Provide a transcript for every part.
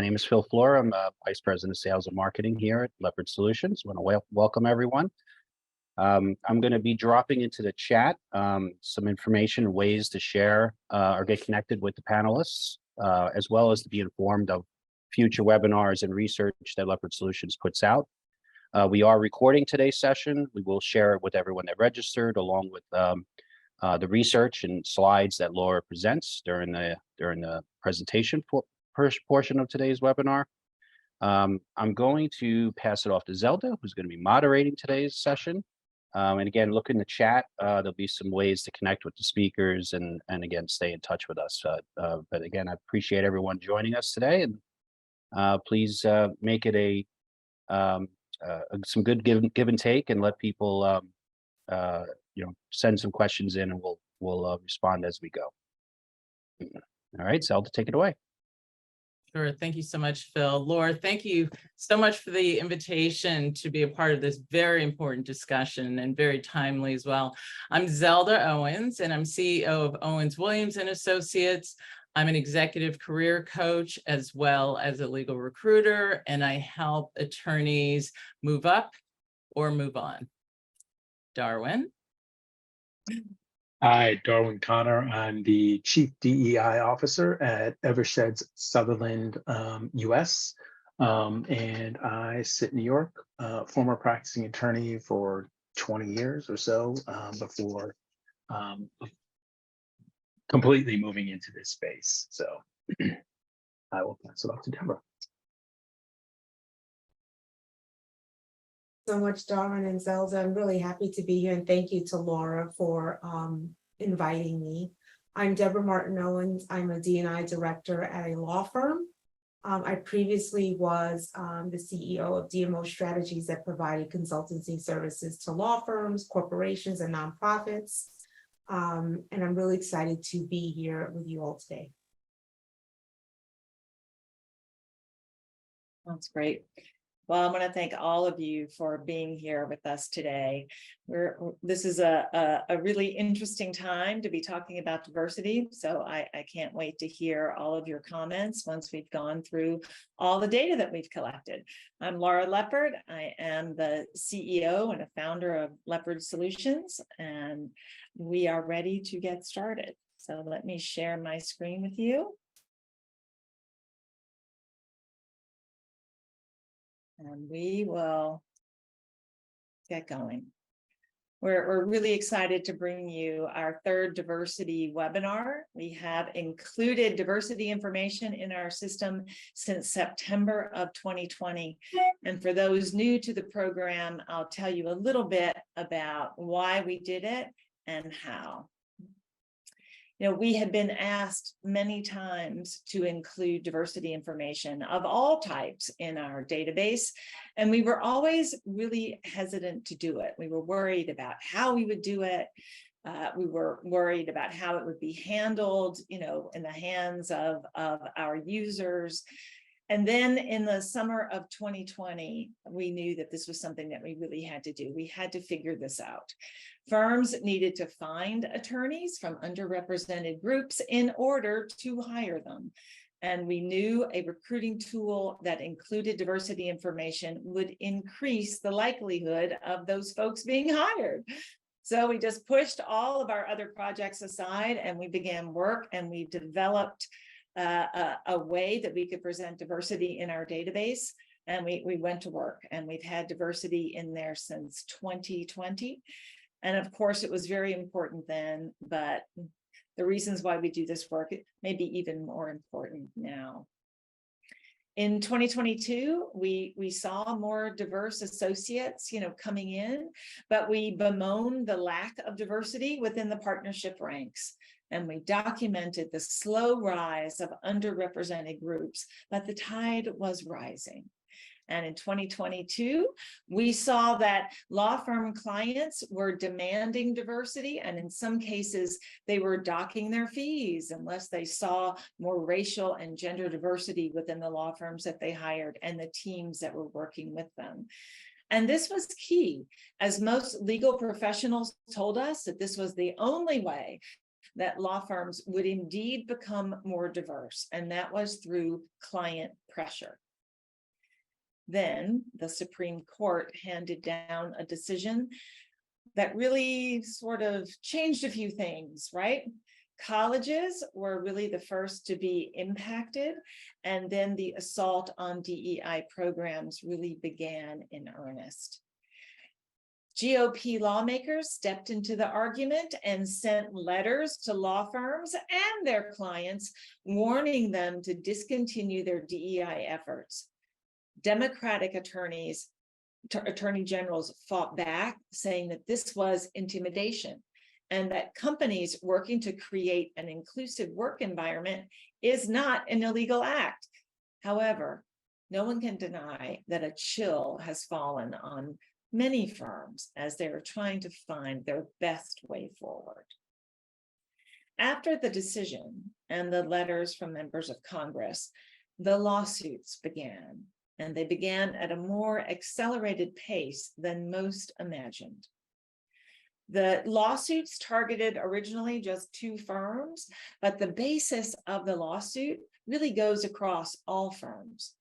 My name is Phil Flora. I'm Vice President of Sales and Marketing here at Leopard Solutions. I want to welcome everyone. I'm going to be dropping into the chat some information and ways to share or get connected with the panelists, as well as to be informed of future webinars and research that Leopard Solutions puts out. We are recording today's session. We will share it with everyone that registered, along with the research and slides that Laura presents during the presentation portion of today's webinar. I'm going to pass it off to Zelda, who's going to be moderating today's session. And again, look in the chat. There'll be some ways to connect with the speakers and again, stay in touch with us. But again, I appreciate everyone joining us today, and please make it some good give and take, and let people send some questions in, and we'll respond as we go. All right, Zelda, take it away. Sure. Thank you so much, Phil. Laura, thank you so much for the invitation to be a part of this very important discussion, and very timely as well. I'm Zelda Owens, and I'm CEO of Owens Williams and Associates. I'm an executive career coach as well as a legal recruiter, and I help attorneys move up or move on. Darwin. Hi, Darwin Connor. I'm the Chief DEI Officer at Eversheds, Sutherland, US. And I sit in New York, former practicing attorney for 20 years or so before completely moving into this space. So I will pass it off to Deborah. So much, Darwin and Zelda. I'm really happy to be here, and thank you to Laura for inviting me. I'm Deborah Martin Owens. I'm a D&I director at a law firm. I previously was the CEO of DMO Strategies that provided consultancy services to law firms, corporations, and nonprofits. And I'm really excited to be here with you all today. That's great. Well, I want to thank all of you for being here with us today. This is a really interesting time to be talking about diversity. So I can't wait to hear all of your comments once we've gone through all the data that we've collected. I'm Laura Leopard. I am the CEO and a founder of Leopard Solutions, and we are ready to get started. So let me share my screen with you. And we will get going. We're really excited to bring you our third diversity webinar. We have included diversity information in our system since September of 2020. And for those new to the program, I'll tell you a little bit about why we did it and how. We had been asked many times to include diversity information of all types in our database, and we were always really hesitant to do it. We were worried about how we would do it. We were worried about how it would be handled, in the hands of our users. And then in the summer of 2020, we knew that this was something that we really had to do. We had to figure this out. Firms needed to find attorneys from underrepresented groups in order to hire them. And we knew a recruiting tool that included diversity information would increase the likelihood of those folks being hired. So we just pushed all of our other projects aside, and we began work, and we developed a way that we could present diversity in our database. And we went to work, and we've had diversity in there since 2020. And of course, it was very important then, but the reasons why we do this work may be even more important now. In 2022, we saw more diverse associates, coming in, but we bemoaned the lack of diversity within the partnership ranks. And we documented the slow rise of underrepresented groups, but the tide was rising. And in 2022, we saw that law firm clients were demanding diversity, and in some cases, they were docking their fees unless they saw more racial and gender diversity within the law firms that they hired and the teams that were working with them. And this was key, as most legal professionals told us that this was the only way that law firms would indeed become more diverse, and that was through client pressure. Then the Supreme Court handed down a decision that really sort of changed a few things, right? Colleges were really the first to be impacted, and then the assault on DEI programs really began in earnest. GOP lawmakers stepped into the argument and sent letters to law firms and their clients, warning them to discontinue their DEI efforts. Democratic attorney generals fought back, saying that this was intimidation and that companies working to create an inclusive work environment is not an illegal act. However, no one can deny that a chill has fallen on many firms as they are trying to find their best way forward. After the decision and the letters from members of Congress, the lawsuits began, and they began at a more accelerated pace than most imagined. The lawsuits targeted originally just 2 firms, but the basis of the lawsuit really goes across all firms.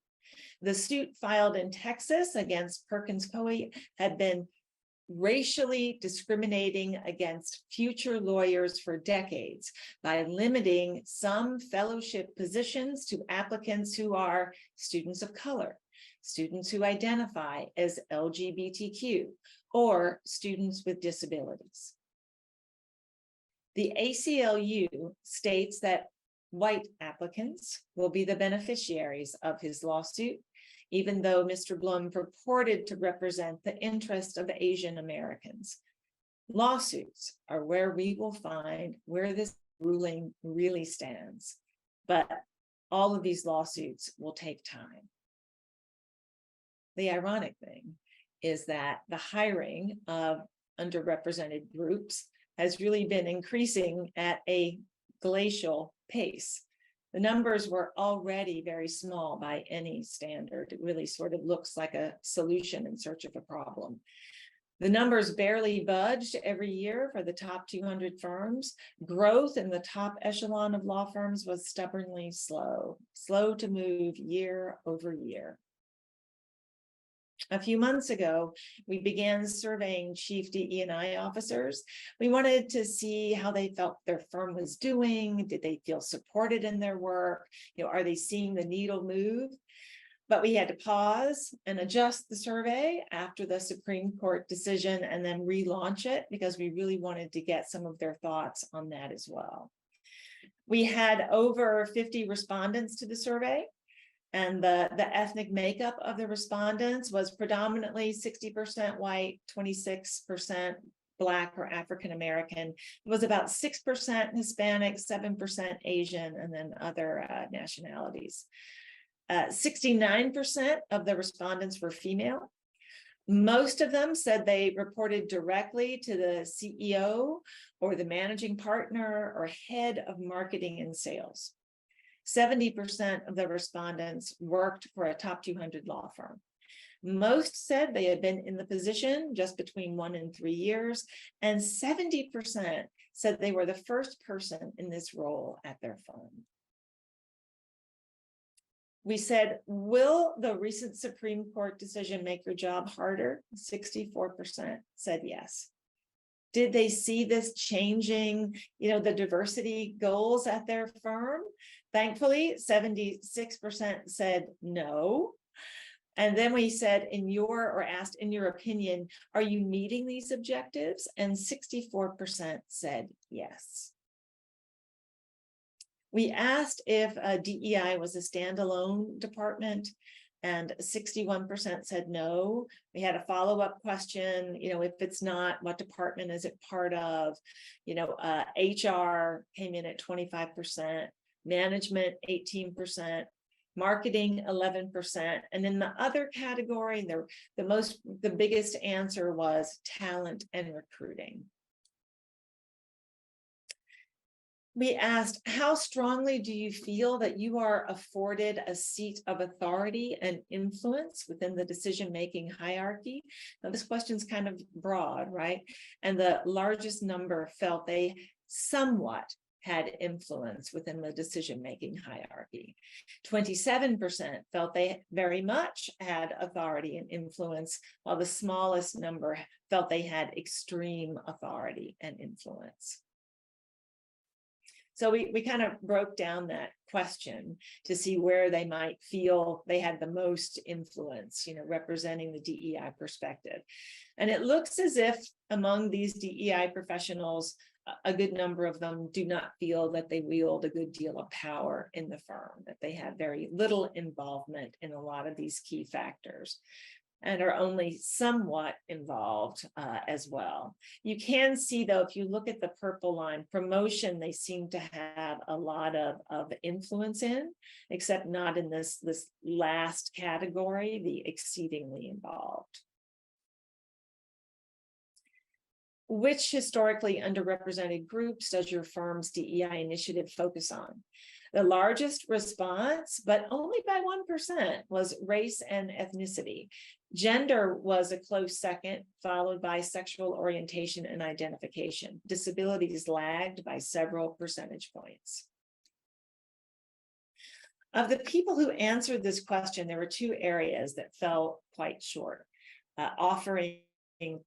The suit filed in Texas against Perkins Coie had been racially discriminating against future lawyers for decades by limiting some fellowship positions to applicants who are students of color, students who identify as LGBTQ, or students with disabilities. The ACLU states that white applicants will be the beneficiaries of his lawsuit, even though Mr. Blum purported to represent the interest of Asian Americans. Lawsuits are where we will find where this ruling really stands, but all of these lawsuits will take time. The ironic thing is that the hiring of underrepresented groups has really been increasing at a glacial pace. The numbers were already very small by any standard. It really sort of looks like a solution in search of a problem. The numbers barely budged every year for the top 200 firms. Growth in the top echelon of law firms was stubbornly slow to move year over year. A few months ago, we began surveying chief DE&I officers. We wanted to see how they felt their firm was doing. Did they feel supported in their work? Are they seeing the needle move? But we had to pause and adjust the survey after the Supreme Court decision and then relaunch it because we really wanted to get some of their thoughts on that as well. We had over 50 respondents to the survey. And the ethnic makeup of the respondents was predominantly 60% white, 26% Black or African American. It was about 6% Hispanic, 7% Asian, and then other nationalities. 69% of the respondents were female. Most of them said they reported directly to the CEO or the managing partner or head of marketing and sales. 70% of the respondents worked for a top 200 law firm. Most said they had been in the position just between 1 and 3 years, and 70% said they were the first person in this role at their firm. We said, will the recent Supreme Court decision make your job harder? 64% said yes. Did they see this changing, the diversity goals at their firm? Thankfully, 76% said no. And then we said, asked in your opinion, are you meeting these objectives? And 64% said yes. We asked if DEI was a standalone department, and 61% said no. We had a follow-up question, if it's not, what department is it part of? HR came in at 25%, management 18%, marketing 11%, and in the other category, the biggest answer was talent and recruiting. We asked, how strongly do you feel that you are afforded a seat of authority and influence within the decision-making hierarchy? Now, this question's kind of broad, right? And the largest number felt they somewhat had influence within the decision-making hierarchy. 27% felt they very much had authority and influence, while the smallest number felt they had extreme authority and influence. So we kind of broke down that question to see where they might feel they had the most influence, representing the DEI perspective. And it looks as if among these DEI professionals, a good number of them do not feel that they wield a good deal of power in the firm, that they have very little involvement in a lot of these key factors, and are only somewhat involved as well. You can see, though, if you look at the purple line, promotion, they seem to have a lot of influence in, except not in this last category, the exceedingly involved. Which historically underrepresented groups does your firm's DEI initiative focus on? The largest response, but only by 1%, was race and ethnicity. Gender was a close second, followed by sexual orientation and identification. Disabilities lagged by several percentage points. Of the people who answered this question, there were two areas that fell quite short. Offering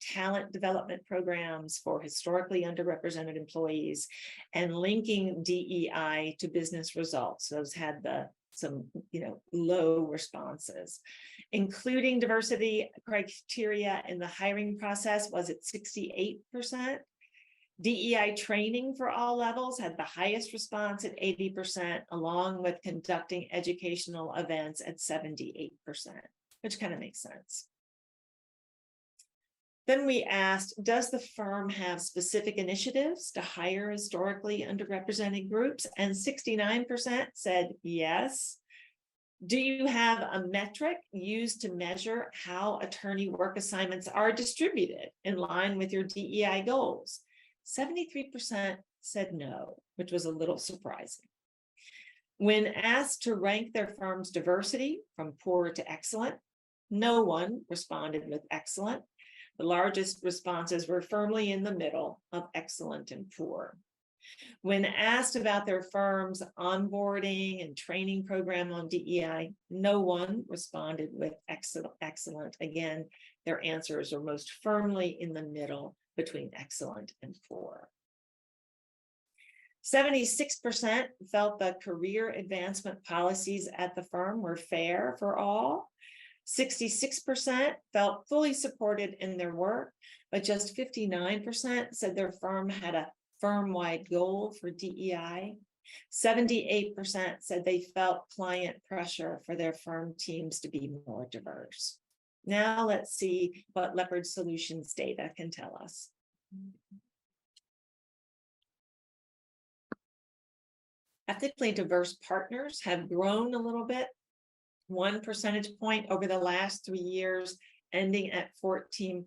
talent development programs for historically underrepresented employees and linking DEI to business results. Those had some low responses. Including diversity criteria in the hiring process was at 68%. DEI training for all levels had the highest response at 80%, along with conducting educational events at 78%, which kind of makes sense. Then we asked, does the firm have specific initiatives to hire historically underrepresented groups? And 69% said yes. Do you have a metric used to measure how attorney work assignments are distributed in line with your DEI goals? 73% said no, which was a little surprising. When asked to rank their firm's diversity from poor to excellent, no one responded with excellent. The largest responses were firmly in the middle of excellent and poor. When asked about their firm's onboarding and training program on DEI, no one responded with excellent. Again, their answers are most firmly in the middle between excellent and poor. 76% felt the career advancement policies at the firm were fair for all. 66% felt fully supported in their work, but just 59% said their firm had a firm-wide goal for DEI. 78% said they felt client pressure for their firm teams to be more diverse. Now let's see what Leopard Solutions data can tell us. Ethnically diverse partners have grown a little bit, 1 percentage point over the last 3 years, ending at 14%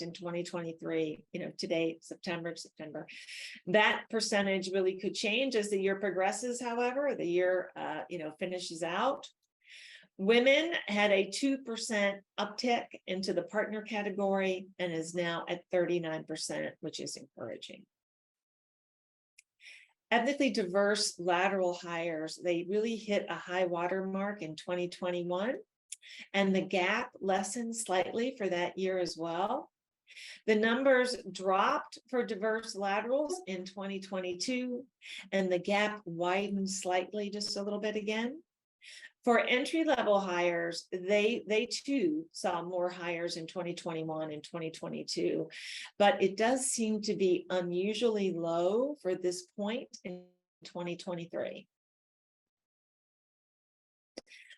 in 2023. Today, September. That percentage really could change as the year progresses. However, the year finishes out. Women had a 2% uptick into the partner category and is now at 39%, which is encouraging. Ethnically diverse lateral hires, they really hit a high water mark in 2021, and the gap lessened slightly for that year as well. The numbers dropped for diverse laterals in 2022, and the gap widened slightly just a little bit again. For entry-level hires, they too saw more hires in 2021 and 2022, but it does seem to be unusually low for this point in 2023.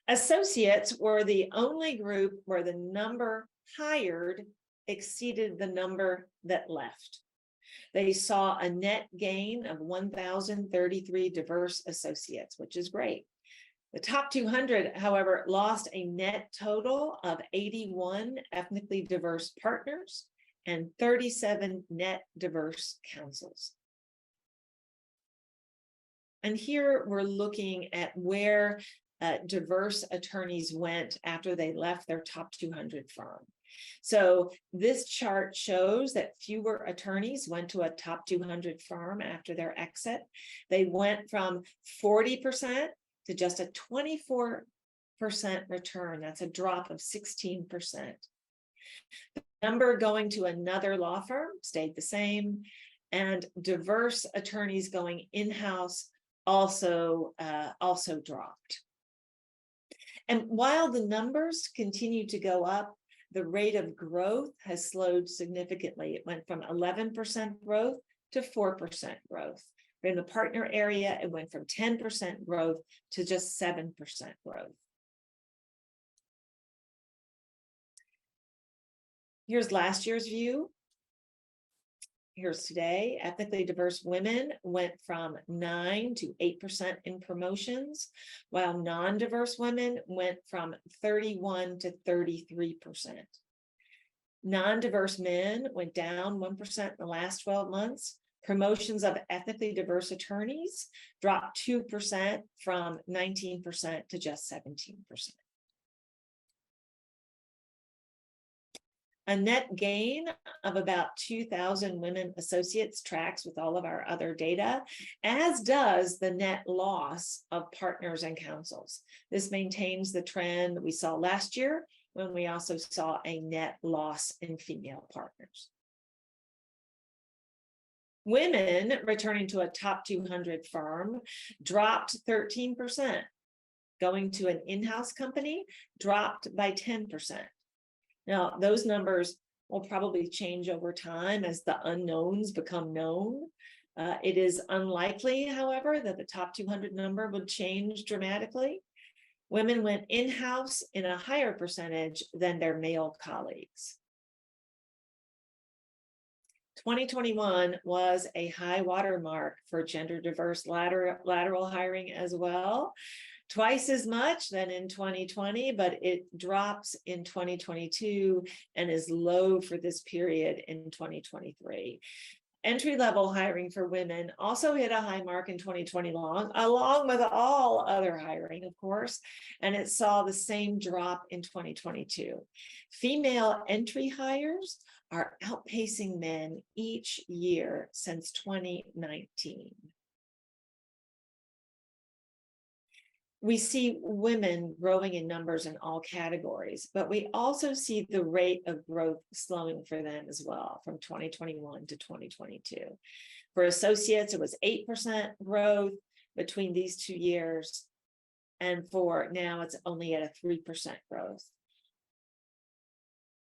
Associates were the only group where the number hired exceeded the number that left. They saw a net gain of 1,033 diverse associates, which is great. The top 200, however, lost a net total of 81 ethnically diverse partners and 37 net diverse counsels. And here we're looking at where diverse attorneys went after they left their top 200 firm. So this chart shows that fewer attorneys went to a top 200 firm after their exit. They went from 40% to just a 24% return. That's a drop of 16%. The number going to another law firm stayed the same, and diverse attorneys going in-house also dropped. And while the numbers continue to go up, the rate of growth has slowed significantly. It went from 11% growth to 4% growth. In the partner area, it went from 10% growth to just 7% growth. Here's last year's view. Here's today. Ethnically diverse women went from 9 to 8% in promotions, while non-diverse women went from 31 to 33%. Non-diverse men went down 1% in the last 12 months. Promotions of ethnically diverse attorneys dropped 2% from 19% to just 17%. A net gain of about 2,000 women associates tracks with all of our other data, as does the net loss of partners and counsels. This maintains the trend we saw last year, when we also saw a net loss in female partners. Women returning to a top 200 firm dropped 13%. Going to an in-house company dropped by 10%. Now, those numbers will probably change over time as the unknowns become known. It is unlikely, however, that the top 200 number would change dramatically. Women went in-house in a higher percentage than their male colleagues. 2021 was a high watermark for gender diverse lateral hiring as well. Twice as much than in 2020, but it drops in 2022 and is low for this period in 2023. Entry-level hiring for women also hit a high mark in 2020 along with all other hiring, of course, and it saw the same drop in 2022. Female entry hires are outpacing men each year since 2019. We see women growing in numbers in all categories, but we also see the rate of growth slowing for them as well from 2021 to 2022. For associates, it was 8% growth between these 2 years, and for now it's only at a 3% growth.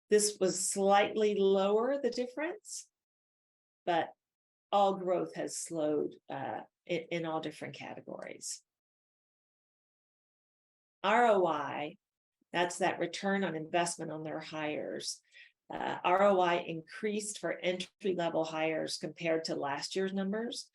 This was slightly lower, the difference, but all growth has slowed in all different categories. ROI, that's that return on investment on their hires. ROI increased for entry-level hires compared to last year's numbers.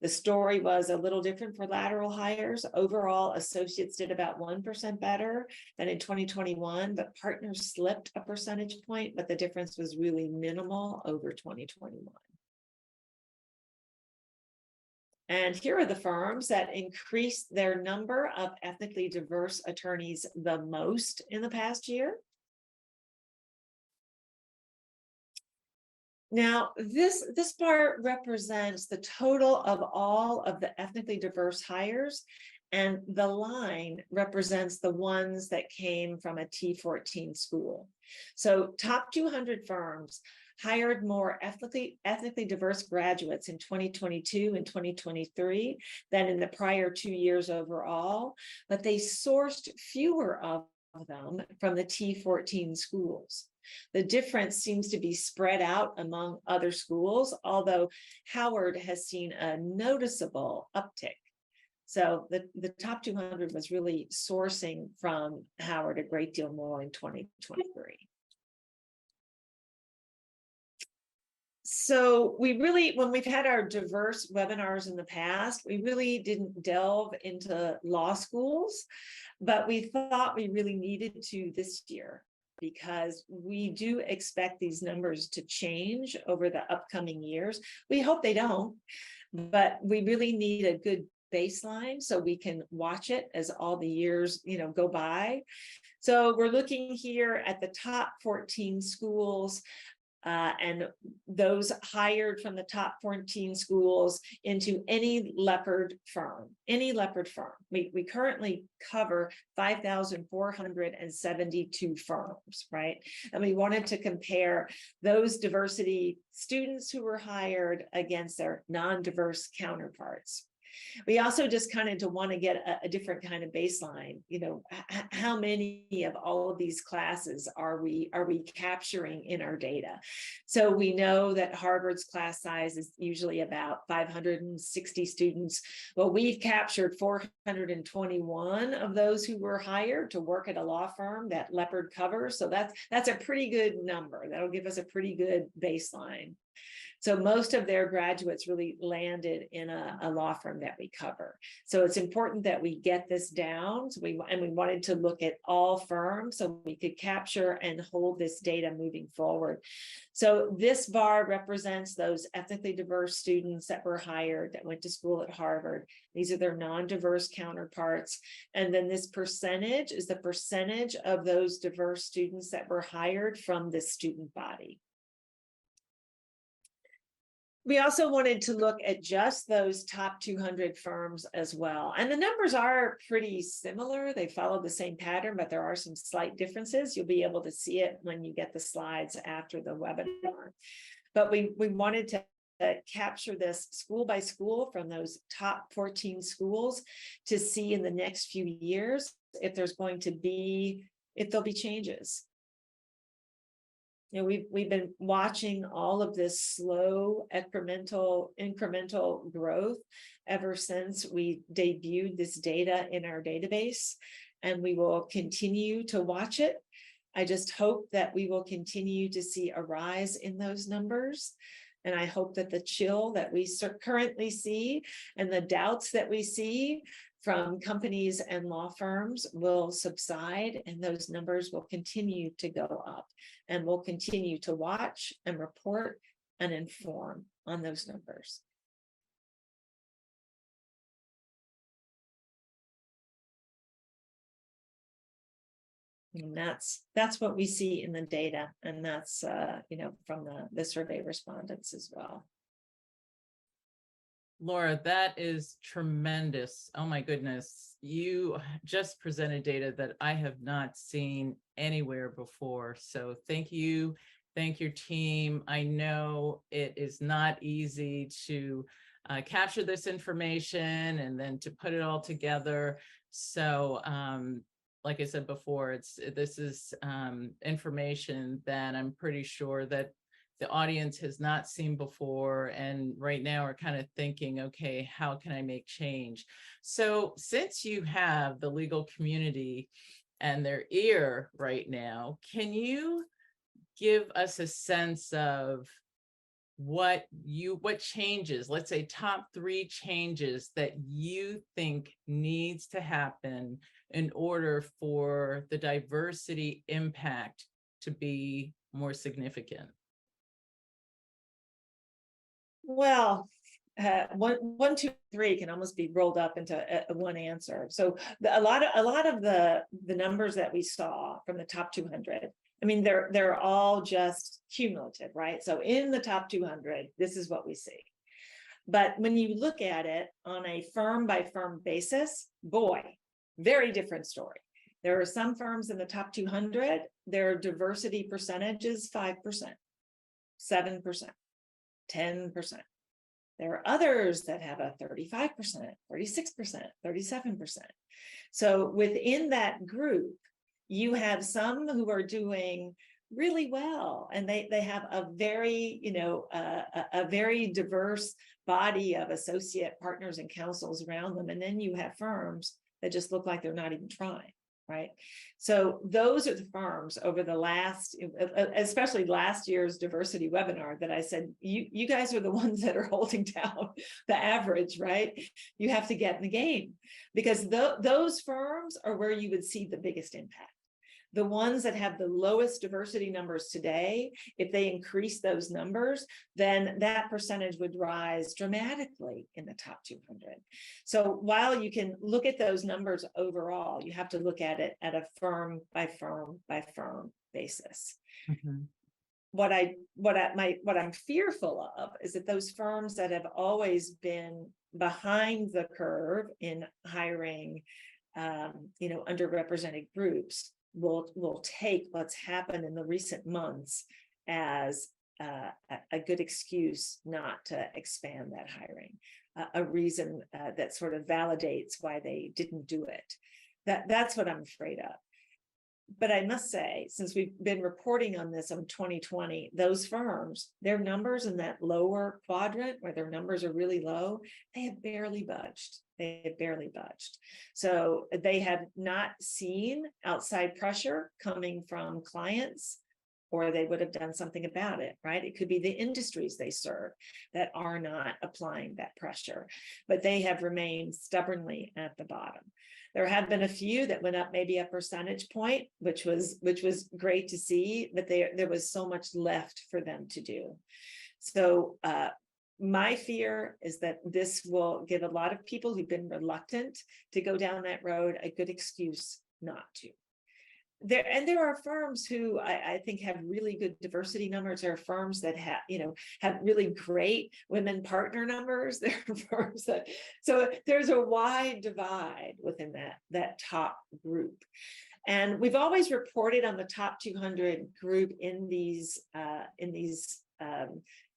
The story was a little different for lateral hires. Overall, associates did about 1% better than in 2021, but partners slipped a percentage point, but the difference was really minimal over 2021. And here are the firms that increased their number of ethnically diverse attorneys the most in the past year. Now, this part represents the total of all of the ethnically diverse hires, and the line represents the ones that came from a T14 school. So top 200 firms hired more ethnically diverse graduates in 2022 and 2023 than in the prior 2 years overall, but they sourced fewer of them from the T14 schools. The difference seems to be spread out among other schools, although Howard has seen a noticeable uptick. So the top 200 was really sourcing from Howard a great deal more in 2023. So we really, when we've had our diverse webinars in the past, we really didn't delve into law schools, but we thought we really needed to this year, because we do expect these numbers to change over the upcoming years. We hope they don't, but we really need a good baseline so we can watch it as all the years, go by. So we're looking here at the top 14 schools and those hired from the top 14 schools into any Leopard firm, We currently cover 5,472 firms, right? And we wanted to compare those diversity students who were hired against their non-diverse counterparts. We also just kind of want to get a different kind of baseline. How many of all of these classes are we capturing in our data? So we know that Harvard's class size is usually about 560 students. Well, we've captured 421 of those who were hired to work at a law firm that Leopard covers. So that's a pretty good number. That'll give us a pretty good baseline. So most of their graduates really landed in a law firm that we cover. So it's important that we get this down. So we wanted to look at all firms so we could capture and hold this data moving forward. So this bar represents those ethnically diverse students that were hired that went to school at Harvard. These are their non-diverse counterparts. And then this percentage is the percentage of those diverse students that were hired from this student body. We also wanted to look at just those top 200 firms as well. And the numbers are pretty similar. They follow the same pattern, but there are some slight differences. You'll be able to see it when you get the slides after the webinar. But we wanted to capture this school by school from those top 14 schools to see in the next few years if there'll be changes. We've been watching all of this slow incremental growth ever since we debuted this data in our database, and we will continue to watch it. I just hope that we will continue to see a rise in those numbers. And I hope that the chill that we currently see and the doubts that we see from companies and law firms will subside, and those numbers will continue to go up, and we'll continue to watch and report and inform on those numbers. And that's what we see in the data, and that's from the survey respondents as well. Laura, that is tremendous. Oh my goodness. You just presented data that I have not seen anywhere before. So thank you. Thank your team. I know it is not easy to capture this information and then to put it all together. So like I said before, this is information that I'm pretty sure that the audience has not seen before, and right now are kind of thinking, okay, how can I make change? So since you have the legal community and their ear right now, can you give us a sense of what changes, let's say top 3 changes that you think needs to happen in order for the diversity impact to be more significant? Well, 1, 2, 3 can almost be rolled up into one answer. So a lot of the numbers that we saw from the top 200, I mean, they're all just cumulative, right? So in the top 200, this is what we see. But when you look at it on a firm by firm basis, boy, very different story. There are some firms in the top 200, their diversity percentage is 5%, 7%. 10%. There are others that have a 35%, 36%, 37%. So within that group, you have some who are doing really well, and they have a very, a very diverse body of associate partners and counsels around them. And then you have firms that just look like they're not even trying. Right. So those are the firms over the last, especially last year's diversity webinar, that I said, you guys are the ones that are holding down the average, right? You have to get in the game, because those firms are where you would see the biggest impact. The ones that have the lowest diversity numbers today, if they increase those numbers, then that percentage would rise dramatically in the top 200. So while you can look at those numbers overall, you have to look at it at a firm by firm by firm basis. Mhm. What I'm fearful of is that those firms that have always been behind the curve in hiring, underrepresented groups will take what's happened in the recent months as a good excuse not to expand that hiring, a reason that sort of validates why they didn't do it. That's what I'm afraid of. But I must say, since we've been reporting on this in 2020, those firms, their numbers in that lower quadrant where their numbers are really low, they have barely budged. They have barely budged. So they have not seen outside pressure coming from clients, or they would have done something about it, right? It could be the industries they serve that are not applying that pressure, but they have remained stubbornly at the bottom. There have been a few that went up maybe a percentage point, which was great to see, but there was so much left for them to do. So my fear is that this will give a lot of people who've been reluctant to go down that road a good excuse not to. There are firms who I think have really good diversity numbers. There are firms that have really great women partner numbers. There are firms so there's a wide divide within that top group. And we've always reported on the top 200 group in the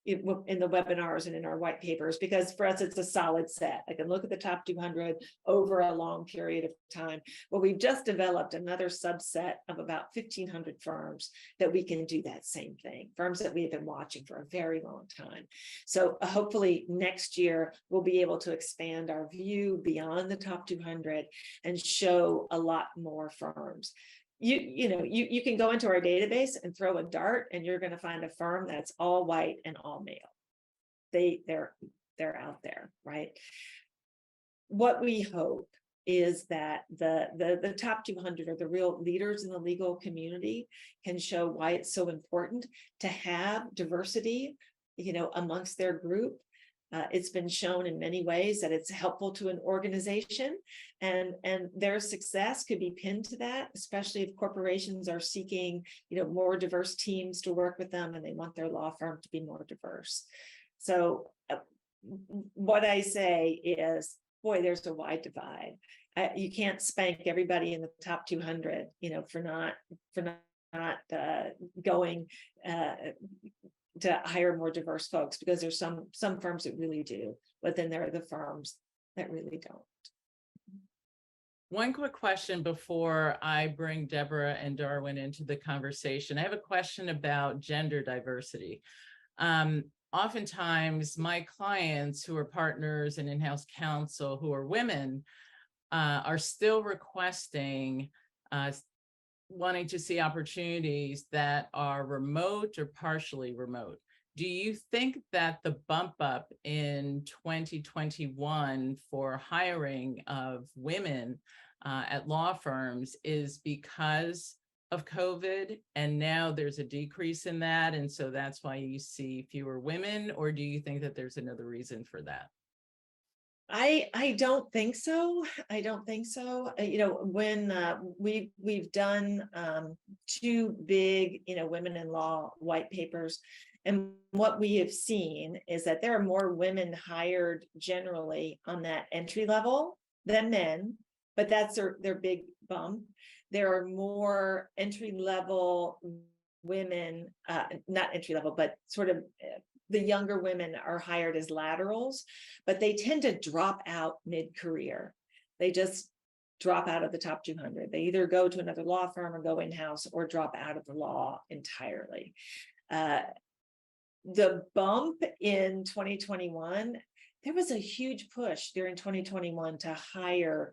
webinars and in our white papers, because for us, it's a solid set. I can look at the top 200 over a long period of time. Well, we've just developed another subset of about 1,500 firms that we can do that same thing, firms that we've been watching for a very long time. So hopefully next year, we'll be able to expand our view beyond the top 200 and show a lot more firms. You can go into our database and throw a dart and you're going to find a firm that's all white and all male. They're out there, right? What we hope is that the top 200 are the real leaders in the legal community, can show why it's so important to have diversity, amongst their group. It's been shown in many ways that it's helpful to an organization, and their success could be pinned to that, especially if corporations are seeking, more diverse teams to work with them and they want their law firm to be more diverse. So what I say is, boy, there's a wide divide. You can't spank everybody in the top 200, for not going to hire more diverse folks, because there's some firms that really do, but then there are the firms that really don't. One quick question before I bring Deborah and Darwin into the conversation. I have a question about gender diversity. Oftentimes my clients who are partners and in-house counsel who are women are still requesting wanting to see opportunities that are remote or partially remote. Do you think that the bump up in 2021 for hiring of women at law firms is because of COVID, and now there's a decrease in that, and so that's why you see fewer women, or do you think that there's another reason for that? I don't think so. I don't think so. When we've done two big, women in law white papers, and what we have seen is that there are more women hired generally on that entry level than men, but that's their big bump. There are more entry level women, not entry level, but sort of the younger women are hired as laterals, but they tend to drop out mid-career. They just drop out of the top 200. They either go to another law firm or go in-house or drop out of the law entirely. The bump in 2021, there was a huge push during 2021 to hire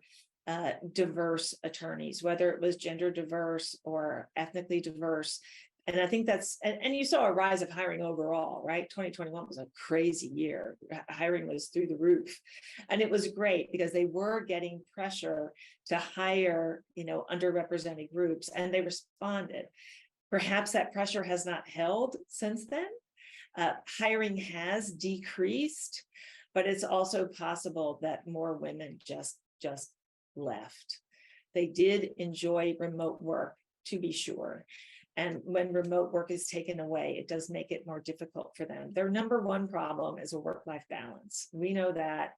diverse attorneys, whether it was gender diverse or ethnically diverse. And I think that's, and you saw a rise of hiring overall, right? 2021 was a crazy year. Hiring was through the roof. And it was great because they were getting pressure to hire, underrepresented groups, and they responded. Perhaps that pressure has not held since then. Hiring has decreased, but it's also possible that more women just left. They did enjoy remote work, to be sure. And when remote work is taken away, it does make it more difficult for them. Their number one problem is a work-life balance. We know that.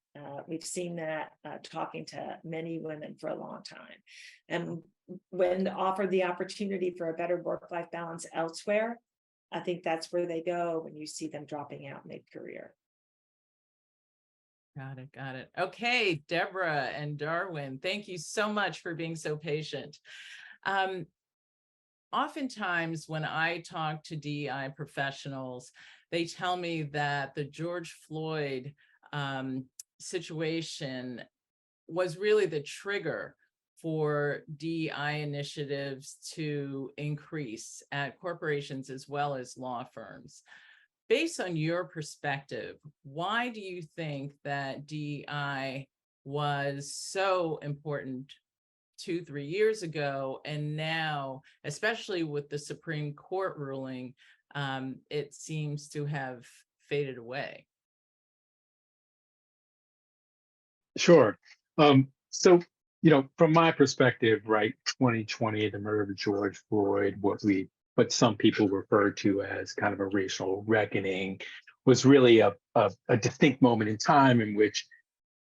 We've seen that talking to many women for a long time. And when offered the opportunity for a better work-life balance elsewhere, I think that's where they go when you see them dropping out mid-career. Got it. Got it. Okay, Deborah and Darwin, thank you so much for being so patient. Oftentimes when I talk to DEI professionals, they tell me that the George Floyd situation was really the trigger for DEI initiatives to increase at corporations as well as law firms. Based on your perspective, why do you think that DEI was so important 2-3 years ago, and now, especially with the Supreme Court ruling, it seems to have faded away? Sure. So, from my perspective, right, 2020, the murder of George Floyd, what some people refer to as kind of a racial reckoning, was really a distinct moment in time in which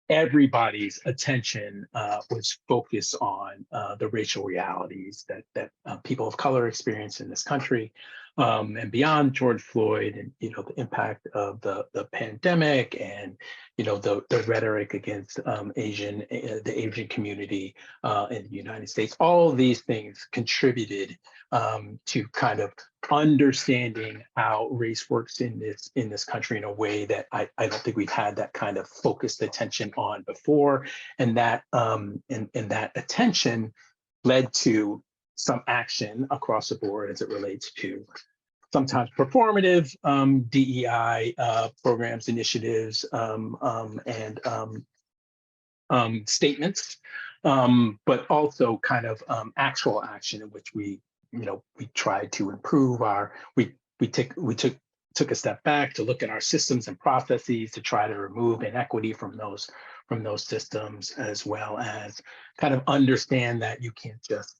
everybody's attention was focused on the racial realities that people of color experience in this country, and beyond George Floyd, and the impact of the pandemic, and the rhetoric against the Asian community in the United States. All of these things contributed to kind of understanding how race works in this country in a way that I don't think we've had that kind of focused attention on before, and that that attention led to some action across the board as it relates to sometimes performative DEI programs, initiatives, and statements, but also kind of actual action in which we tried to improve we took a step back to look at our systems and processes to try to remove inequity from those systems, as well as kind of understand that you can't just,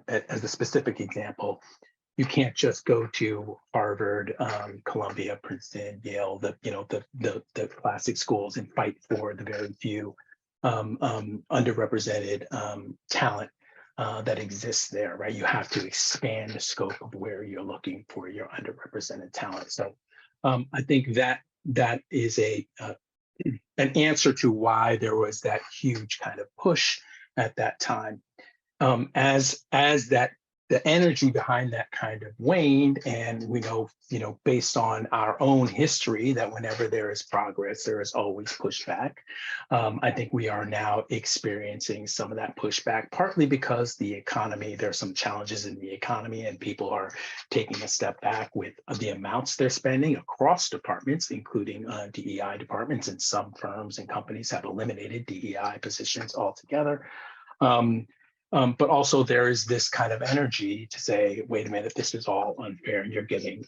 as a specific example, you can't just go to Harvard, Columbia, Princeton, Yale, the classic schools, and fight for the very few underrepresented talent that exists there, right? You have to expand the scope of where you're looking for your underrepresented talent. So I think that is an answer to why there was that huge kind of push at that time. As that the energy behind that kind of waned, and we know, based on our own history, that whenever there is progress, there is always pushback. I think we are now experiencing some of that pushback, partly because there's some challenges in the economy, and people are taking a step back with the amounts they're spending across departments, including DEI departments, and some firms and companies have eliminated DEI positions altogether. But also there is this kind of energy to say, wait a minute, this is all unfair, and you're getting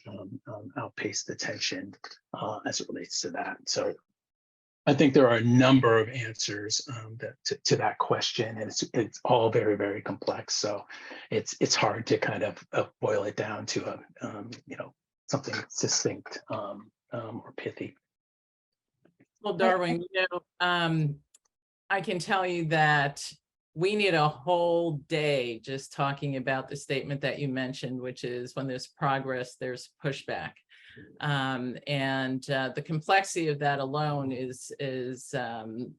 outpaced attention as it relates to that. So I think there are a number of answers to that question, and it's all very, very complex. So it's hard to kind of boil it down to something succinct or pithy. Well, Darwin, I can tell you that we need a whole day just talking about the statement that you mentioned, which is when there's progress, there's pushback. And the complexity of that alone is an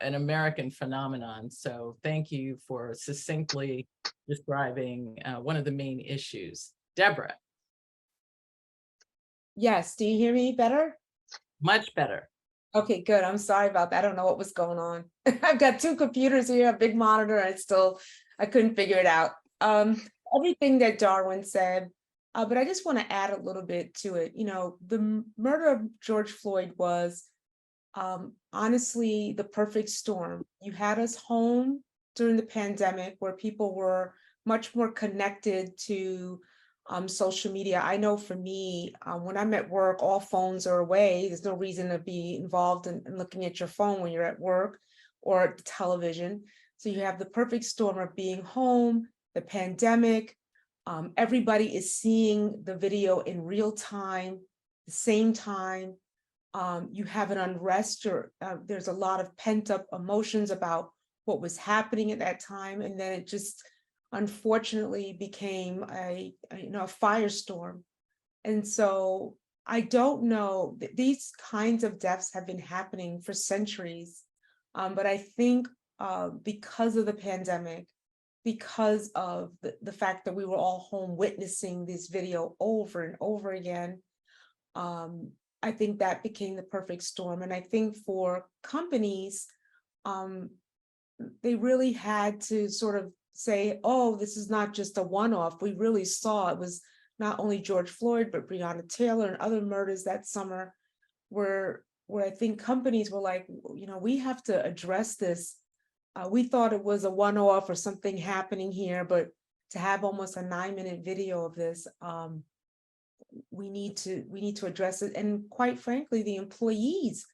American phenomenon. So thank you for succinctly describing one of the main issues. Deborah. Yes, do you hear me better? Much better. Okay, good. I'm sorry about that. I don't know what was going on. I've got two computers here, a big monitor, and I couldn't figure it out. everything that Darwin said, but I just want to add a little bit to it. You know, the murder of George Floyd was honestly the perfect storm. You had us home during the pandemic where people were much more connected to social media. I know for me, when I'm at work, all phones are away. There's no reason to be involved in looking at your phone when you're at work or at the television. So you have the perfect storm of being home, the pandemic. Everybody is seeing the video in real time, the same time. You have an unrest, or there's a lot of pent up emotions about what was happening at that time, and then it just unfortunately became a firestorm. And so I don't know, these kinds of deaths have been happening for centuries, but I think because of the pandemic, because of the fact that we were all home witnessing this video over and over again, I think that became the perfect storm. And I think for companies, they really had to sort of say, oh, this is not just a one-off. We really saw it was not only George Floyd, but Breonna Taylor and other murders that summer, where I think companies were like, you know, we have to address this. We thought it was a one-off or something happening here, but to have almost a 9-minute video of this, we need to address it. And quite frankly, the employees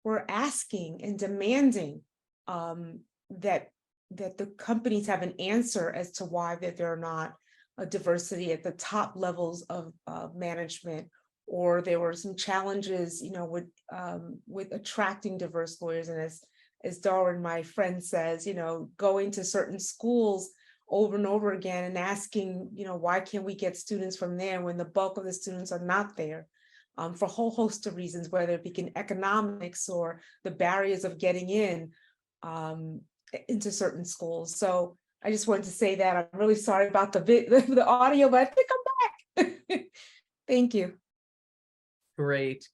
were asking and demanding that the companies have an answer as to why that there are not a diversity at the top levels of management, or there were some challenges, you know, with attracting diverse lawyers. And as Darwin, my friend, says, you know, going to certain schools over and over again and asking, you know, why can't we get students from there when the bulk of the students are not there, for a whole host of reasons, whether it be economics or the barriers of getting in into certain schools. So I just wanted to say that I'm really sorry about the audio, but I think I'm back. Thank you. Great.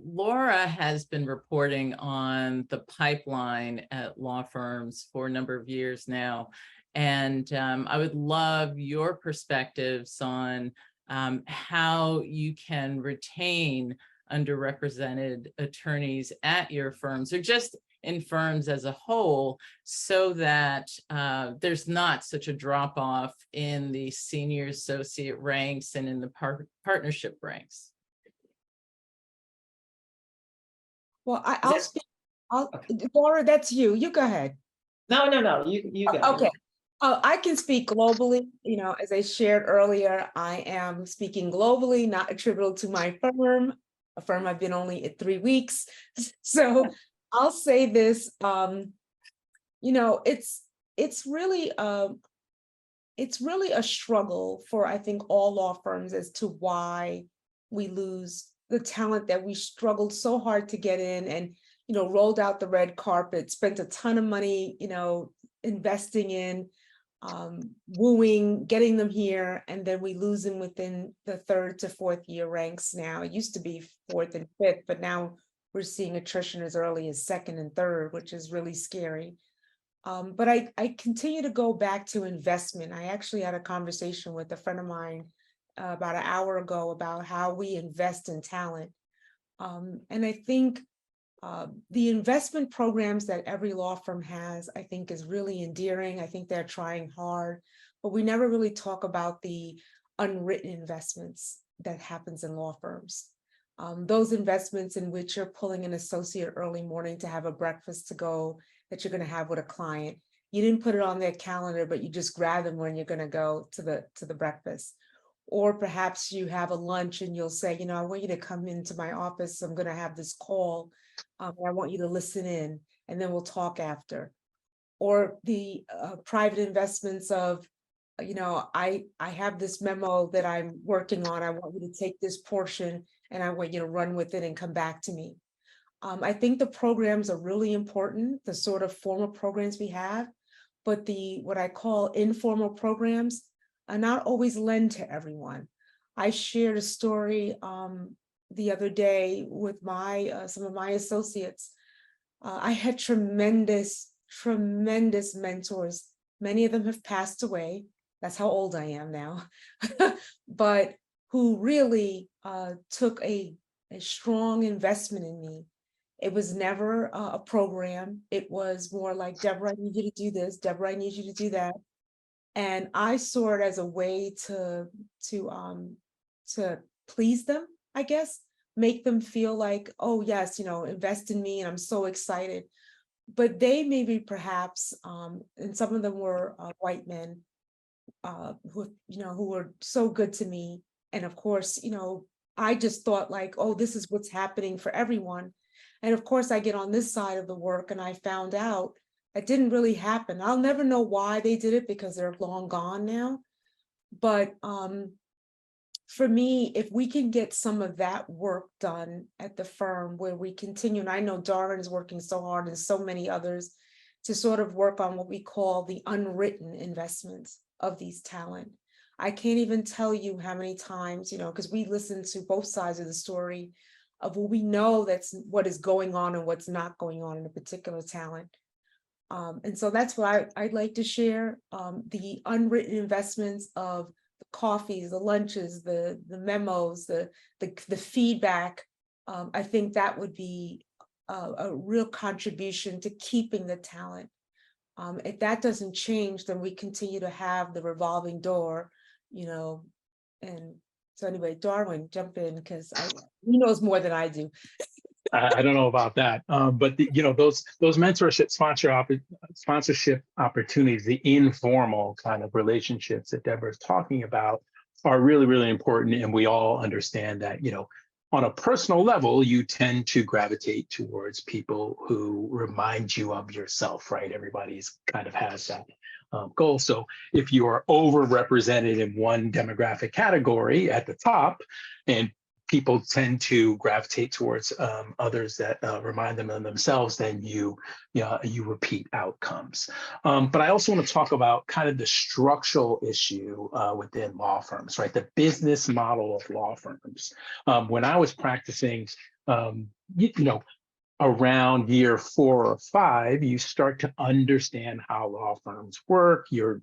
Laura has been reporting on the pipeline at law firms for a number of years now. And I would love your perspectives on how you can retain underrepresented attorneys at your firms, or just in firms as a whole, so that there's not such a drop off in the senior associate ranks and in the partnership ranks. Well, I'll speak. Laura, that's you. You go ahead. No, you go. Okay. I can speak globally. You know, as I shared earlier, I am speaking globally, not attributable to my firm, a firm I've been only at 3 weeks. So I'll say this, you know, it's really a struggle for, I think, all law firms as to why we lose the talent that we struggled so hard to get in, and, you know, rolled out the red carpet, spent a ton of money, you know, investing in, wooing, getting them here, and then we lose them within the 3rd to 4th year ranks now. It used to be 4th and 5th, but now we're seeing attrition as early as 2nd and 3rd, which is really scary. But I continue to go back to investment. I actually had a conversation with a friend of mine about an hour ago about how we invest in talent. And I think the investment programs that every law firm has, I think, is really endearing. I think they're trying hard, but we never really talk about the unwritten investments that happens in law firms. Those investments in which you're pulling an associate early morning to have a breakfast to go that you're going to have with a client. You didn't put it on their calendar, but you just grab them when you're going to go to the breakfast. Or perhaps you have a lunch and you'll say, you know, I want you to come into my office. I'm going to have this call. I want you to listen in, and then we'll talk after. Or the private investments of, you know, I have this memo that I'm working on. I want you to take this portion and I want you to run with it and come back to me. I think the programs are really important, the sort of formal programs we have, but the what I call informal programs are not always lend to everyone. I shared a story the other day with some of my associates. I had tremendous mentors. Many of them have passed away. That's how old I am now. But who really took a strong investment in me. It was never a program. It was more like, Deborah, I need you to do this. Deborah, I need you to do that. And I saw it as a way to please them, I guess, make them feel like, oh yes, invest in me, and I'm so excited. But they maybe perhaps, and some of them were white men, who were so good to me. And of course, I just thought like, oh, this is what's happening for everyone. And of course, I get on this side of the work and I found out it didn't really happen. I'll never know why they did it because they're long gone now. But for me, if we can get some of that work done at the firm where we continue, and I know Darwin is working so hard and so many others to sort of work on what we call the unwritten investments of these talent. I can't even tell you how many times, because we listen to both sides of the story of what we know that's what is going on and what's not going on in a particular talent. And so that's what I'd like to share, the unwritten investments of the coffees, the lunches, the memos, the feedback. I think that would be a real contribution to keeping the talent. If that doesn't change, then we continue to have the revolving door, and so anyway, Darwin, jump in, because he knows more than I do. I don't know about that, but those mentorship sponsorship opportunities, the informal kind of relationships that Deborah's talking about, are really, really important. And we all understand that, on a personal level, you tend to gravitate towards people who remind you of yourself, right? Everybody's kind of has that goal. So if you are overrepresented in one demographic category at the top, and people tend to gravitate towards others that remind them of themselves, then you repeat outcomes. But I also want to talk about kind of the structural issue within law firms, right? The business model of law firms. When I was practicing, around year 4 or 5, you start to understand how law firms work. You're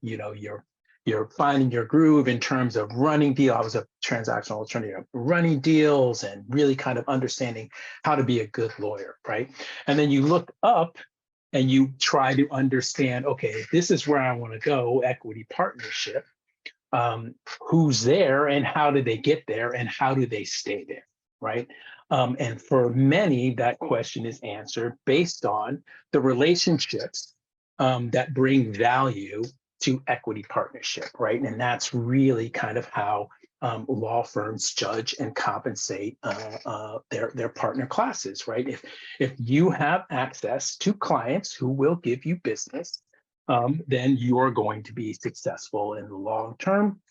finding your groove in terms of running deals. I was a transactional attorney, running deals and really kind of understanding how to be a good lawyer, right? And then you look up and you try to understand, okay, this is where I want to go, equity partnership. Who's there and how did they get there and how do they stay there, right? And for many, that question is answered based on the relationships that bring value to equity partnership, right? And that's really kind of how law firms judge and compensate their partner classes, right? If you have access to clients who will give you business, then you are going to be successful in the long term.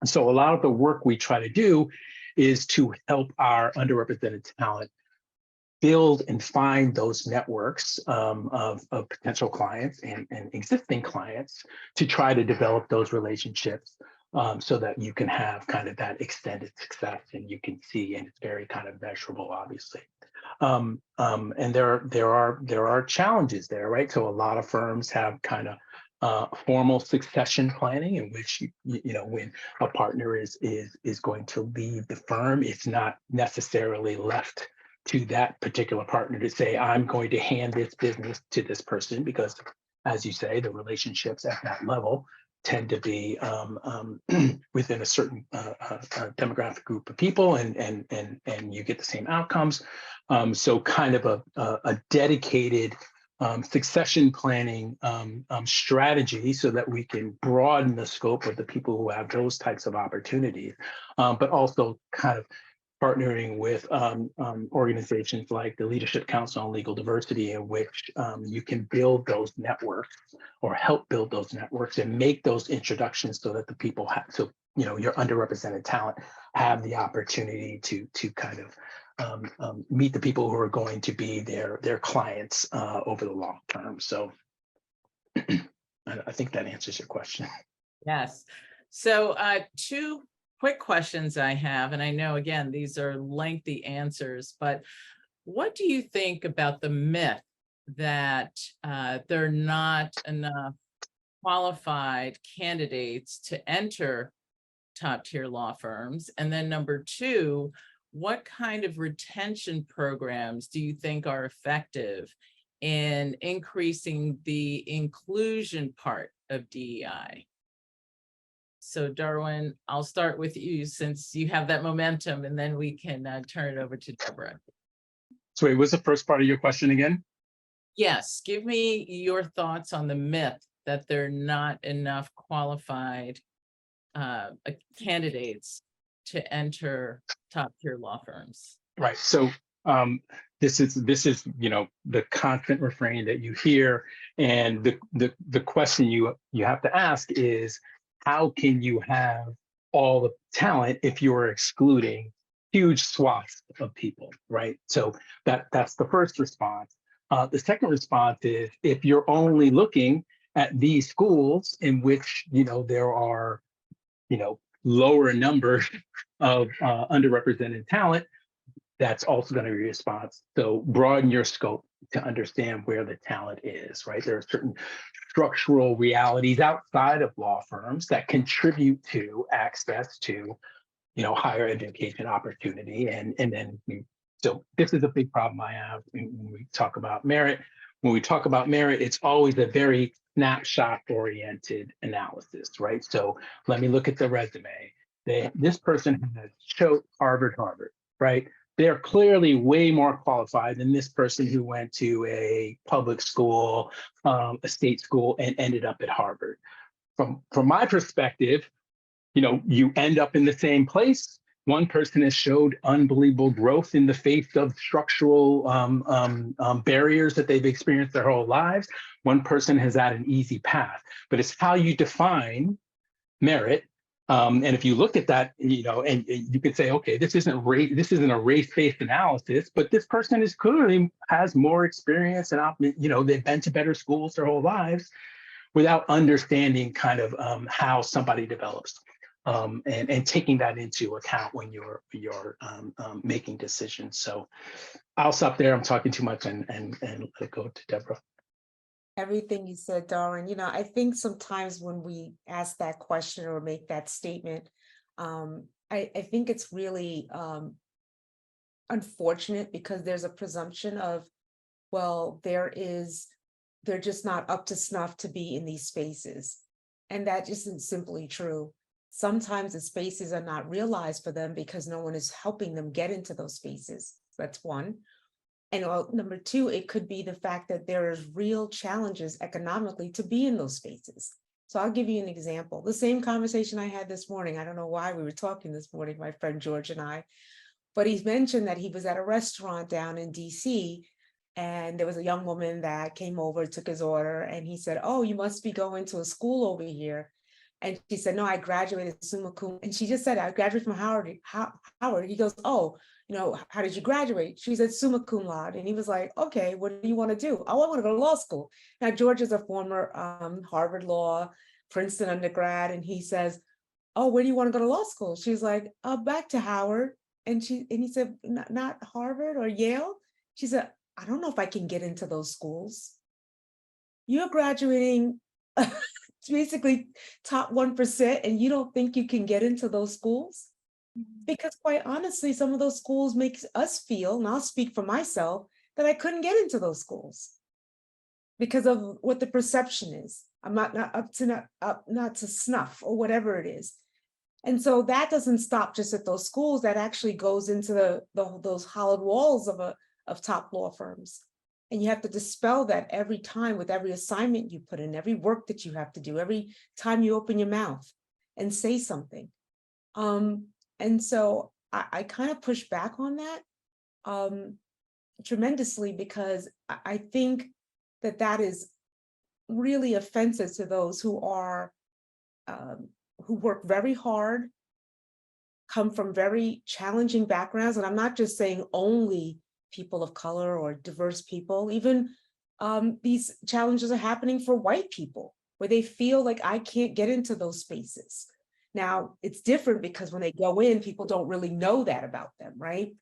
So a lot of the work we try to do is to help our underrepresented talent build and find those networks of potential clients and existing clients to try to develop those relationships so that you can have kind of that extended success and you can see, and it's very kind of measurable, obviously. And there are challenges there, right? So a lot of firms have kind of formal succession planning in which when a partner is going to leave the firm, it's not necessarily left to that particular partner to say, I'm going to hand this business to this person, because as you say, the relationships at that level tend to be within a certain demographic group of people, and you get the same outcomes. So kind of a dedicated succession planning strategy so that we can broaden the scope of the people who have those types of opportunities, but also kind of partnering with organizations like the Leadership Council on Legal Diversity, in which you can build those networks or help build those networks and make those introductions so that the people have, so your underrepresented talent have the opportunity to kind of meet the people who are going to be their clients over the long term. So I think that answers your question. Yes. So two quick questions I have, and I know, again, these are lengthy answers, but what do you think about the myth that there are not enough qualified candidates to enter top tier law firms? And then number two, what kind of retention programs do you think are effective in increasing the inclusion part of DEI? So Darwin, I'll start with you since you have that momentum, and then we can turn it over to Deborah. So wait, what's the first part of your question again? Yes, give me your thoughts on the myth that there are not enough qualified candidates to enter top tier law firms. Right. So this is the constant refrain that you hear, and the question you have to ask is, how can you have all the talent if you're excluding huge swaths of people, right? So that's the first response. The second response is, if you're only looking at these schools in which there are lower numbers of underrepresented talent, that's also going to be a response. So broaden your scope to understand where the talent is, right? There are certain structural realities outside of law firms that contribute to access to, higher education opportunity. And then, so this is a big problem I have when we talk about merit. When we talk about merit, it's always a very snapshot-oriented analysis, right? So let me look at the resume. This person has chosen Harvard, right? They're clearly way more qualified than this person who went to a public school, a state school, and ended up at Harvard. From my perspective, you end up in the same place. One person has showed unbelievable growth in the face of structural barriers that they've experienced their whole lives. One person has had an easy path, but it's how you define merit. And if you look at that, and you could say, okay, this isn't a race-based analysis, but this person is clearly has more experience and they've been to better schools their whole lives, without understanding kind of how somebody develops and taking that into account when you're making decisions. So I'll stop there. I'm talking too much and let it go to Deborah. Everything you said, Darwin, I think sometimes when we ask that question or make that statement, I think it's really unfortunate, because there's a presumption of, well, they're just not up to snuff to be in these spaces. And that isn't simply true. Sometimes the spaces are not realized for them because no one is helping them get into those spaces. That's one. And number two, it could be the fact that there is real challenges economically to be in those spaces. So I'll give you an example. The same conversation I had this morning. I don't know why we were talking this morning, my friend George and I, but he mentioned that he was at a restaurant down in DC, and there was a young woman that came over, took his order, and he said, "Oh, you must be going to a school over here." And she said, "No, I graduated summa cum." And she just said, "I graduated from Howard." Howard. He goes, "Oh, how did you graduate?" She said, "Summa cum laude." And he was like, "Okay, what do you want to do?" "Oh, I want to go to law school." Now, George is a former Harvard Law, Princeton undergrad. And he says, "Oh, where do you want to go to law school?" She's like, "Back to Howard." And he said, "Not Harvard or Yale?" She said, "I don't know if I can get into those schools. You're graduating basically top 1%, and you don't think you can get into those schools?" Because quite honestly, some of those schools makes us feel, and I'll speak for myself, that I couldn't get into those schools because of what the perception is. I'm not up to snuff or whatever it is. And so that doesn't stop just at those schools. That actually goes into those hollowed walls of top law firms. And you have to dispel that every time with every assignment you put in, every work that you have to do, every time you open your mouth and say something. And so I kind of push back on that tremendously, because I think that is really offensive to those who work very hard, come from very challenging backgrounds. And I'm not just saying only people of color or diverse people. Even these challenges are happening for white people, where they feel like, I can't get into those spaces. Now, it's different because when they go in, people don't really know that about them, right?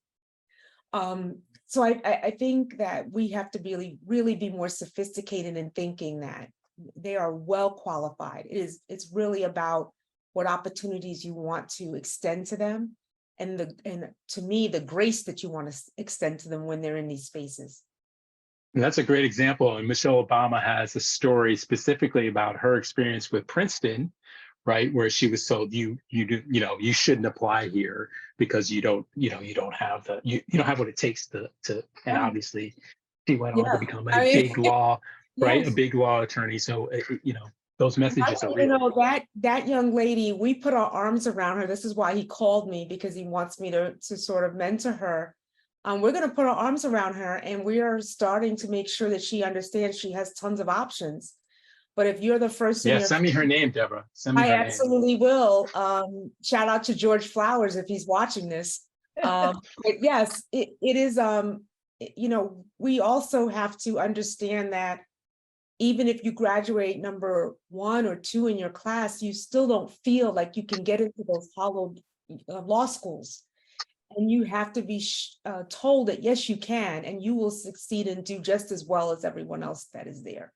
So I think that we have to really be more sophisticated in thinking that they are well qualified. It's really about what opportunities you want to extend to them, and to me, the grace that you want to extend to them when they're in these spaces. And that's a great example. And Michelle Obama has a story specifically about her experience with Princeton, right, where she was told you shouldn't apply here because you don't have you don't have what it takes to and obviously she went on to become a big law, right, a big law attorney. So those messages are real. That young lady, we put our arms around her. This is why he called me, because he wants me to sort of mentor her. We're going to put our arms around her, and we are starting to make sure that she understands she has tons of options. But if you're the first, Send me her name, Deborah. Send me her name. Absolutely will. Shout out to George Flowers if he's watching this. But yes, it is. We also have to understand that even if you graduate number 1 or 2 in your class, you still don't feel like you can get into those hollow law schools. And you have to be told that, yes, you can, and you will succeed and do just as well as everyone else that is there.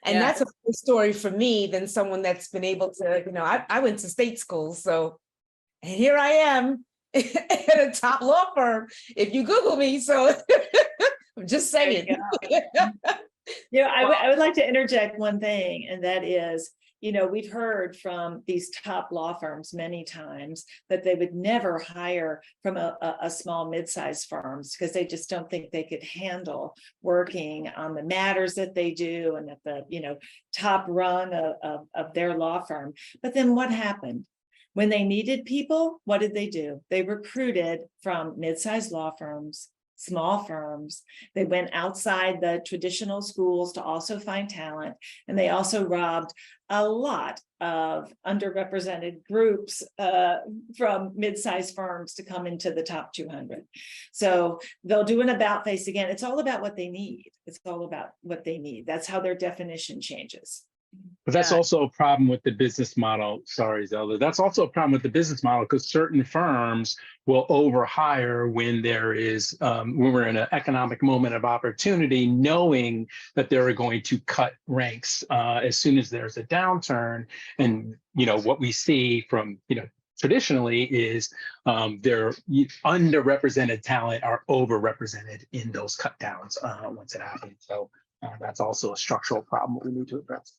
And that's a good story for me than someone that's been able to, I went to state school. So here I am at a top law firm, if you Google me. So I'm just saying. I would like to interject one thing, and that is, we've heard from these top law firms many times that they would never hire from a small mid-sized firms because they just don't think they could handle working on the matters that they do and at the top rung of their law firm. But then what happened? When they needed people, what did they do? They recruited from mid-sized law firms, small firms. They went outside the traditional schools to also find talent, and they also robbed a lot of underrepresented groups from mid-sized firms to come into the top 200. So they'll do an about face again. It's all about what they need. It's all about what they need. That's how their definition changes. But that's also a problem with the business model. Sorry, Zelda. That's also a problem with the business model because certain firms will overhire when there is when we're in an economic moment of opportunity, knowing that they're going to cut ranks as soon as there's a downturn. And what we see from traditionally is their underrepresented talent are overrepresented in those cut downs once it happens. So that's also a structural problem we need to address.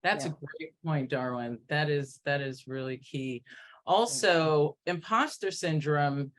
That's a great point, Darwin. That is really key. Also, imposter syndrome,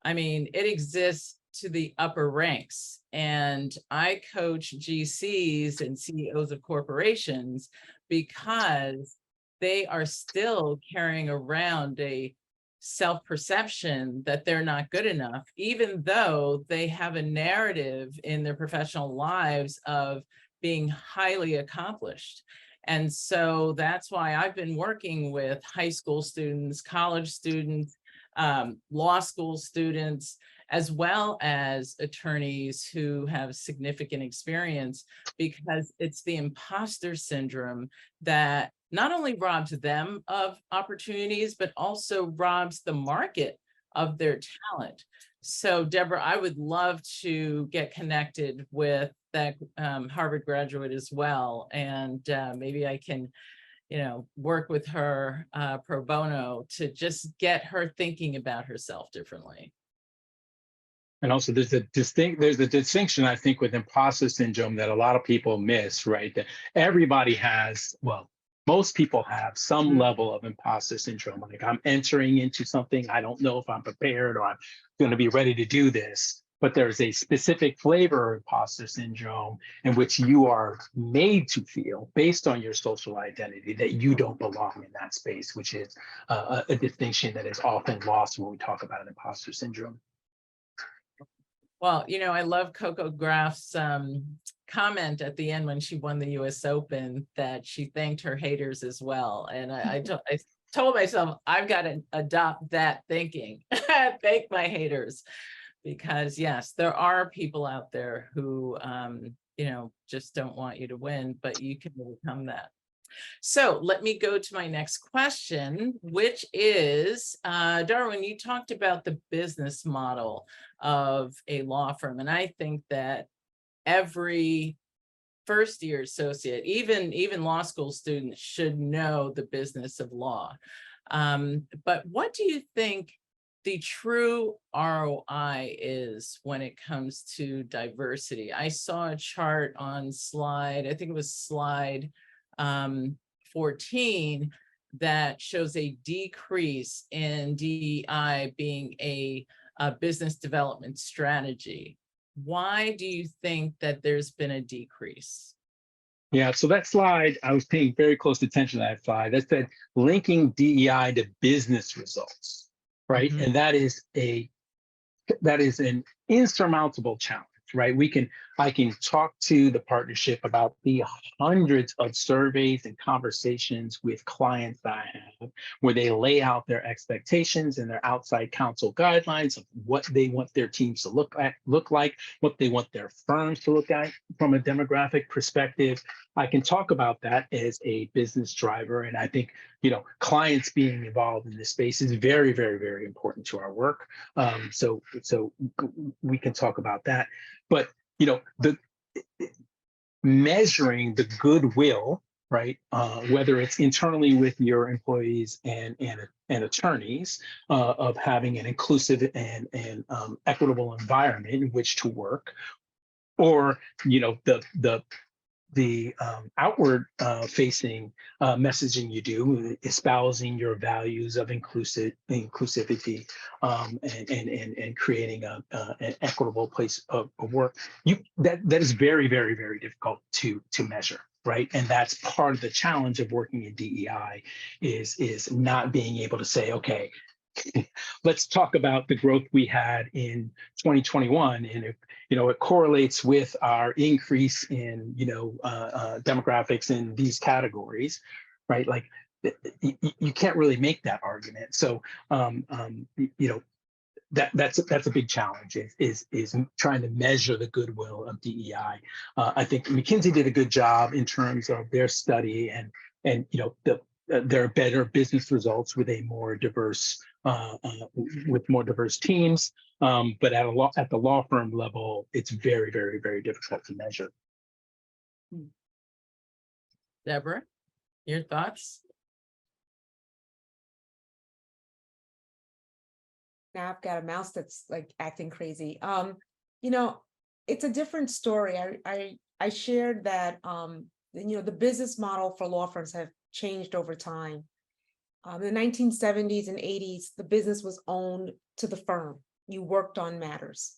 it exists to the upper ranks. And I coach GCs and CEOs of corporations because they are still carrying around a self-perception that they're not good enough, even though they have a narrative in their professional lives of being highly accomplished. And so that's why I've been working with high school students, college students, law school students, as well as attorneys who have significant experience, because it's the imposter syndrome that not only robs them of opportunities, but also robs the market of their talent. So Deborah, I would love to get connected with that Harvard graduate as well. And maybe I can, work with her pro bono to just get her thinking about herself differently. And also there's a distinction, I think, with imposter syndrome that a lot of people miss, right? That everybody has, most people have some level of imposter syndrome. Like, I'm entering into something, I don't know if I'm prepared or I'm going to be ready to do this. But there's a specific flavor of imposter syndrome in which you are made to feel, based on your social identity, that you don't belong in that space, which is a distinction that is often lost when we talk about imposter syndrome. Well, I love Coco Graf's comment at the end when she won the US Open, that she thanked her haters as well. And I told myself, I've got to adopt that thinking. Thank my haters. Because yes, there are people out there who, just don't want you to win, but you can overcome that. So let me go to my next question, which is, Darwin, you talked about the business model of a law firm. And I think that every first year associate, even law school students should know the business of law. But what do you think the true ROI is when it comes to diversity? I saw a chart on slide, I think it was slide 14, that shows a decrease in DEI being a business development strategy. Why do you think that there's been a decrease? Yeah, so that slide, I was paying very close attention to that slide. That said linking DEI to business results, right? Mhm. And that is an insurmountable challenge, right? I can talk to the partnership about the hundreds of surveys and conversations with clients that I have, where they lay out their expectations and their outside counsel guidelines of what they want their teams to look like, what they want their firms to look at from a demographic perspective. I can talk about that as a business driver, and I think clients being involved in this space is very, very, very important to our work. So we can talk about that, but the measuring the goodwill, right? Whether it's internally with your employees and attorneys of having an inclusive and equitable environment in which to work, or the outward facing messaging you do, espousing your values of inclusivity and creating an equitable place of work. That is very, very, very difficult to measure, right? And that's part of the challenge of working in DEI is not being able to say, okay, let's talk about the growth we had in 2021, and it correlates with our increase in demographics in these categories, right? Like you can't really make that argument. So that's a big challenge is trying to measure the goodwill of DEI. I think McKinsey did a good job in terms of their study and there are better business results with a more diverse with more diverse teams. But at the law firm level, it's very, very, very difficult to measure. Deborah, your thoughts? Now I've got a mouse that's like acting crazy. It's a different story. I shared that the business model for law firms have changed over time. In the 1970s and 80s, the business was owned to the firm. You worked on matters.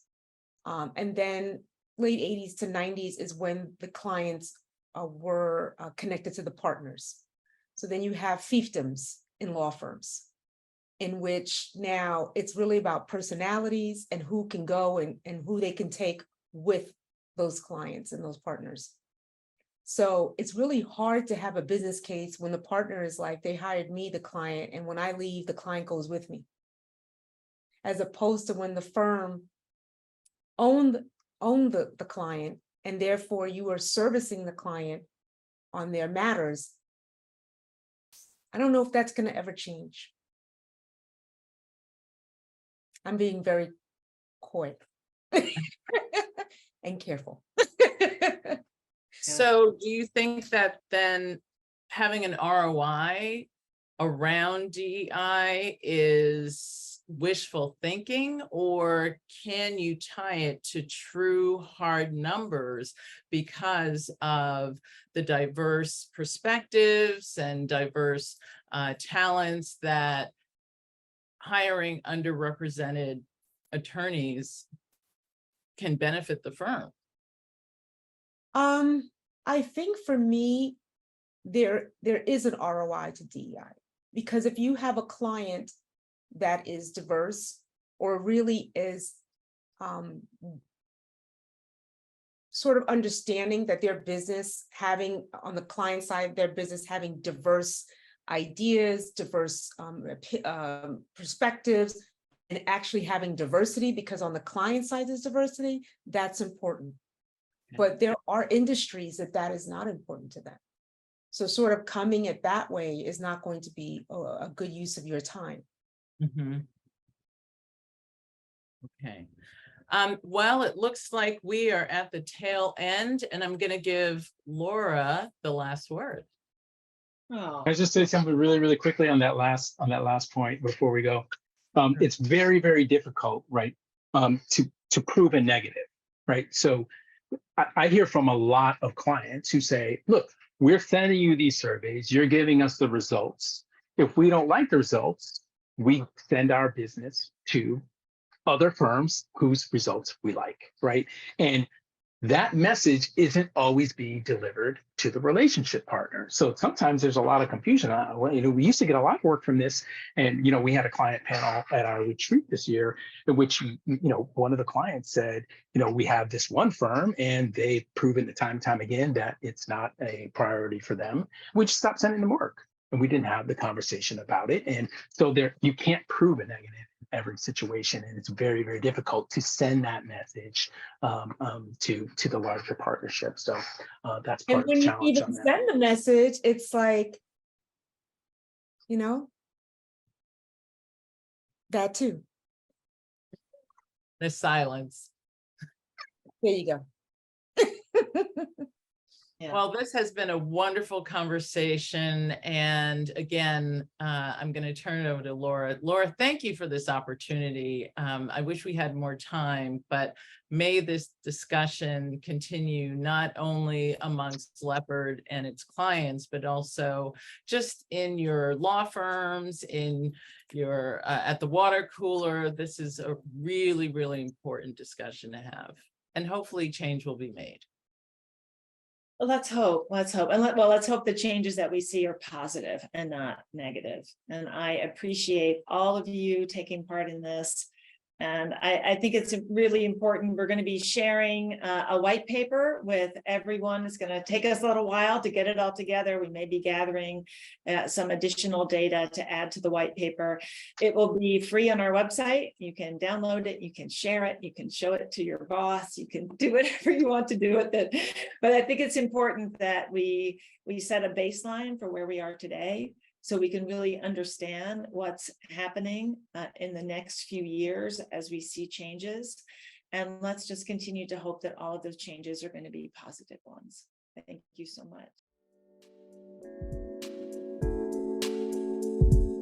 And then late 80s to 90s is when the clients were connected to the partners. So then you have fiefdoms in law firms, in which now it's really about personalities and who can go and who they can take with those clients and those partners. So it's really hard to have a business case when the partner is like, they hired me, the client, and when I leave, the client goes with me. As opposed to when the firm owned the client, and therefore you are servicing the client on their matters. I don't know if that's going to ever change. I'm being very coy and careful. So do you think that then having an ROI around DEI is wishful thinking, or can you tie it to true hard numbers because of the diverse perspectives and diverse talents that hiring underrepresented attorneys can benefit the firm? I think for me, there is an ROI to DEI, because if you have a client that is diverse or really is sort of understanding that their business having on the client side, their business having diverse ideas, diverse perspectives, and actually having diversity, because on the client side is diversity, that's important. But there are industries that is not important to them. So sort of coming at that way is not going to be a good use of your time. Mm-hmm. Okay. Well, it looks like we are at the tail end, and I'm going to give Laura the last word. Oh, I just say something really, really quickly on that last point before we go. It's very, very difficult, right? To prove a negative, right? So I hear from a lot of clients who say, look, we're sending you these surveys, you're giving us the results. If we don't like the results, we send our business to other firms whose results we like, right? And that message isn't always being delivered to the relationship partner. So sometimes there's a lot of confusion. We used to get a lot of work from this. And, we had a client panel at our retreat this year in which, one of the clients said, we have this one firm and they've proven time and time again that it's not a priority for them. We just stopped sending them work. And we didn't have the conversation about it. And so you can't prove a negative in every situation. And it's very, very difficult to send that message to the larger partnership. So that's And part of when the you challenge even on that. send the message, it's like, that too. The silence. There you go. yeah. Well, this has been a wonderful conversation. And again, I'm going to turn it over to Laura. Laura, thank you for this opportunity. I wish we had more time, but may this discussion continue not only amongst Leopard and its clients, but also just in your law firms, in your at the water cooler. This is a really, really important discussion to have. And hopefully change will be made. Well, let's hope. And let's hope the changes that we see are positive and not negative. And I appreciate all of you taking part in this. And I think it's really important. We're going to be sharing a white paper with everyone. It's going to take us a little while to get it all together. We may be gathering some additional data to add to the white paper. It will be free on our website. You can download it, you can share it, you can show it to your boss, you can do whatever you want to do with it. But I think it's important that we set a baseline for where we are today, so we can really understand what's happening in the next few years as we see changes. And let's just continue to hope that all of those changes are going to be positive ones. Thank you so much.